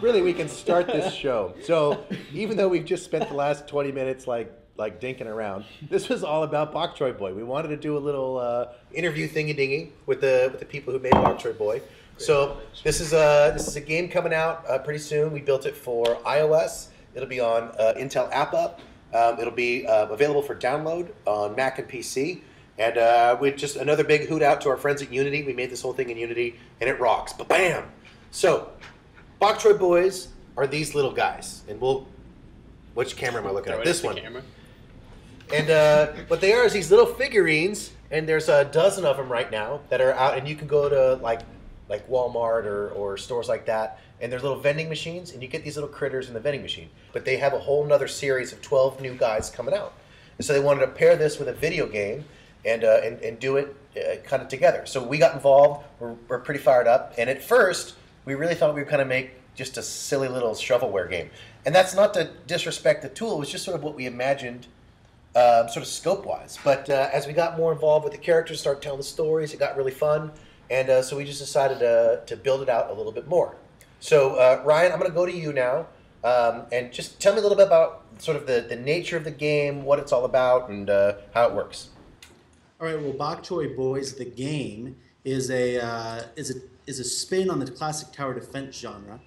really, we can start this show. So even though we've just spent the last 20 minutes like dinking around, this was all about Bok Choy Boy. We wanted to do a little interview thingy-dingy with the people who made Bok Choy Boy. So this is a game coming out pretty soon. We built it for iOS. It'll be on Intel App Up. It'll be available for download on Mac and PC. And we just another big hoot out to our friends at Unity. We made this whole thing in Unity, and it rocks. Ba-bam! So, Bok Choy Boys are these little guys. And which camera am I looking at? This one. Camera. And what they are is these little figurines, and there's a dozen of them right now that are out, and you can go to like Walmart or stores like that, and there's little vending machines, and you get these little critters in the vending machine. But they have a whole nother series of 12 new guys coming out. And so they wanted to pair this with a video game and do it kind of together. So we got involved. We're pretty fired up. And at first, we really thought we would kind of make just a silly little shovelware game. And that's not to disrespect the tool. It was just sort of what we imagined sort of scope-wise. But as we got more involved with the characters, started telling the stories, it got really fun. And so we just decided to build it out a little bit more. So Ryan, I'm going to go to you now. And just tell me a little bit about sort of the nature of the game, what it's all about, and how it works. All right. Well, Bok Choy Boys, the game, is a spin on the classic tower defense genre.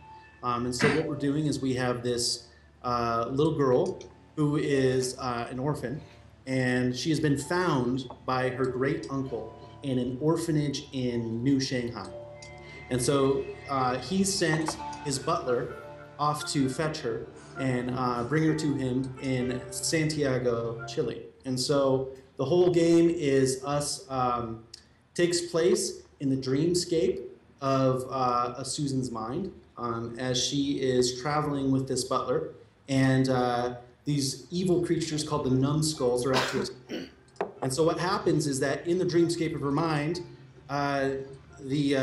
And so what we're doing is we have this little girl who is an orphan, and she has been found by her great uncle in an orphanage in New Shanghai. And so he sent his butler off to fetch her and bring her to him in Santiago, Chile. And so the whole game is takes place in the dreamscape of Susan's mind as she is traveling with this butler, and these evil creatures called the Numbskullz are out to us. And so what happens is that in the dreamscape of her mind, the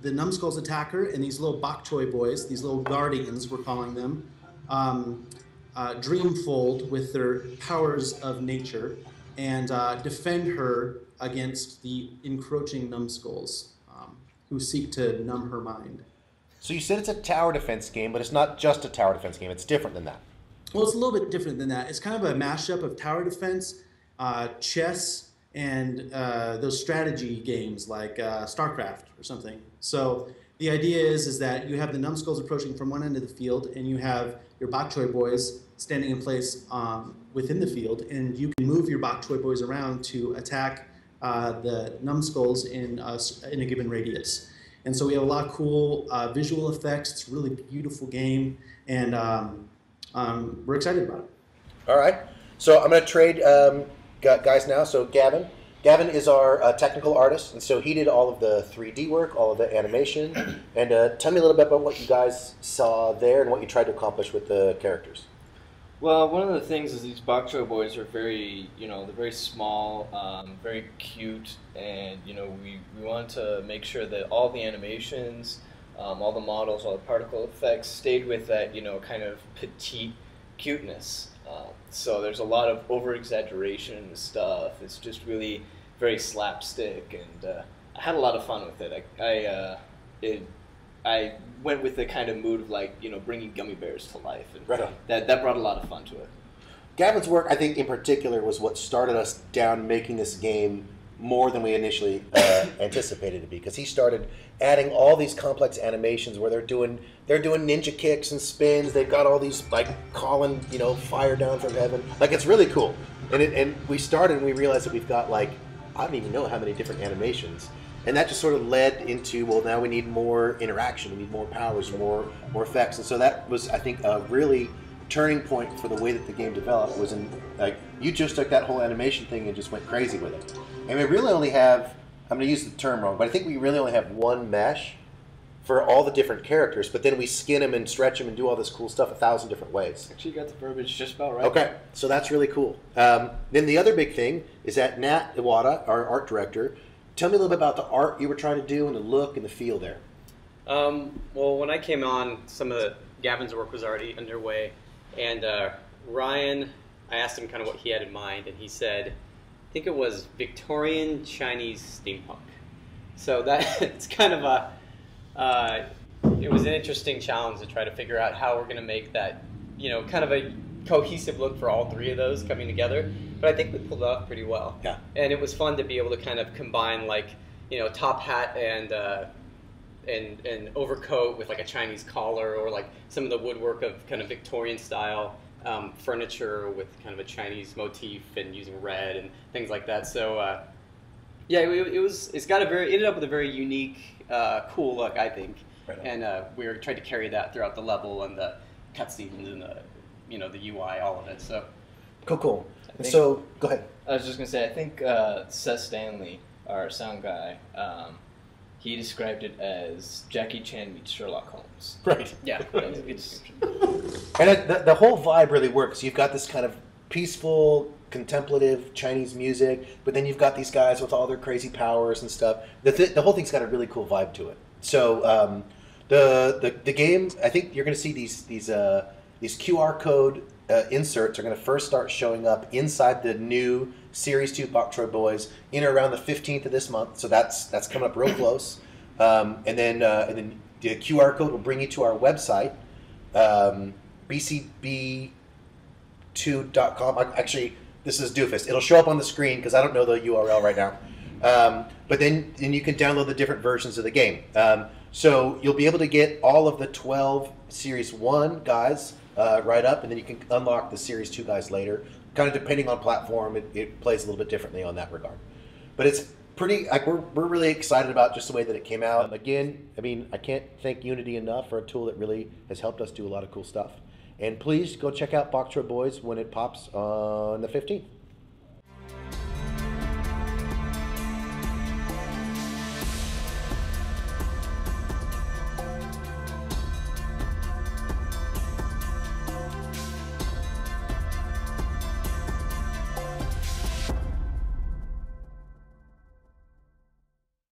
Numbskullz attack her, and these little Bok Choy Boys, these little guardians, we're calling them, dreamfold with their powers of nature and defend her against the encroaching Numbskullz who seek to numb her mind. So you said it's a tower defense game, but it's not just a tower defense game. It's different than that. Well, it's a little bit different than that. It's kind of a mashup of tower defense, chess, and those strategy games like StarCraft or something. So the idea is that you have the Numbskullz approaching from one end of the field, and you have your Bok Choy Boys standing in place within the field, and you can move your Bok Choy Boys around to attack the Numbskullz in a given radius. And so we have a lot of cool visual effects. It's a really beautiful game, and we're excited about it. All right. So I'm going to trade guys now. So Gavin is our technical artist, and so he did all of the 3D work, all of the animation. And tell me a little bit about what you guys saw there and what you tried to accomplish with the characters. Well, one of the things is these Bok Choy Boys are very, they're very small, very cute, and, we wanted to make sure that all the animations, all the models, all the particle effects stayed with that, kind of petite cuteness. So there's a lot of over-exaggeration and stuff. It's just really very slapstick, and I had a lot of fun with it. I went with the kind of mood of bringing gummy bears to life, and right on. That brought a lot of fun to it. Gavin's work, I think, in particular, was what started us down making this game more than we initially anticipated it to be, because he started adding all these complex animations where they're doing ninja kicks and spins. They've got all these calling fire down from heaven. It's really cool. And we started and we realized that we've got I don't even know how many different animations. And that just sort of led into, well, now we need more interaction, we need more powers, more effects. And so that was, I think, a really turning point for the way that the game developed. Was in you just took that whole animation thing and just went crazy with it. And we really only have, I'm going to use the term wrong, but I think we really only have one mesh for all the different characters, but then we skin them and stretch them and do all this cool stuff 1,000 different ways. Actually, you got the verbiage just about right. Okay, so that's really cool. Then the other big thing is that Nat Iwata, our art director, tell me a little bit about the art you were trying to do and the look and the feel there. Well, when I came on, some of Gavin's work was already underway, and Ryan, I asked him kind of what he had in mind, and he said, I think it was Victorian Chinese steampunk. So that it's kind of a it was an interesting challenge to try to figure out how we're going to make that, you know, kind of a cohesive look for all three of those coming together. But I think we pulled it off pretty well. Yeah. And it was fun to be able to kind of combine, like, you know, top hat and overcoat with like a Chinese collar, or like some of the woodwork of kind of Victorian style furniture with kind of a Chinese motif and using red and things like that. So yeah, it's got ended up with a very unique, cool look, I think. Right on. And we were trying to carry that throughout the level and the cutscenes and the, you know, the UI, all of it. So Cool. So go ahead. I was just gonna say, I think Seth Stanley, our sound guy, he described it as Jackie Chan meets Sherlock Holmes. Right. yeah, That's a good description. And the whole vibe really works. You've got this kind of peaceful, contemplative Chinese music, but then you've got these guys with all their crazy powers and stuff. The whole thing's got a really cool vibe to it. So the game, I think you're going to see these QR code inserts are going to first start showing up inside the new Series 2 Bok Choy Boys in around the 15th of this month. So that's coming up real close. And then the QR code will bring you to our website, bcb2.com. Actually, this is doofus. It'll show up on the screen because I don't know the URL right now. But then you can download the different versions of the game. So you'll be able to get all of the 12 Series 1 guys right up, and then you can unlock the Series 2 guys later. Kind of depending on platform, it plays a little bit differently on that regard. But it's pretty, like, we're really excited about just the way that it came out. Again, I mean, I can't thank Unity enough for a tool that really has helped us do a lot of cool stuff. And please go check out Bok Choy Boys when it pops on the 15th.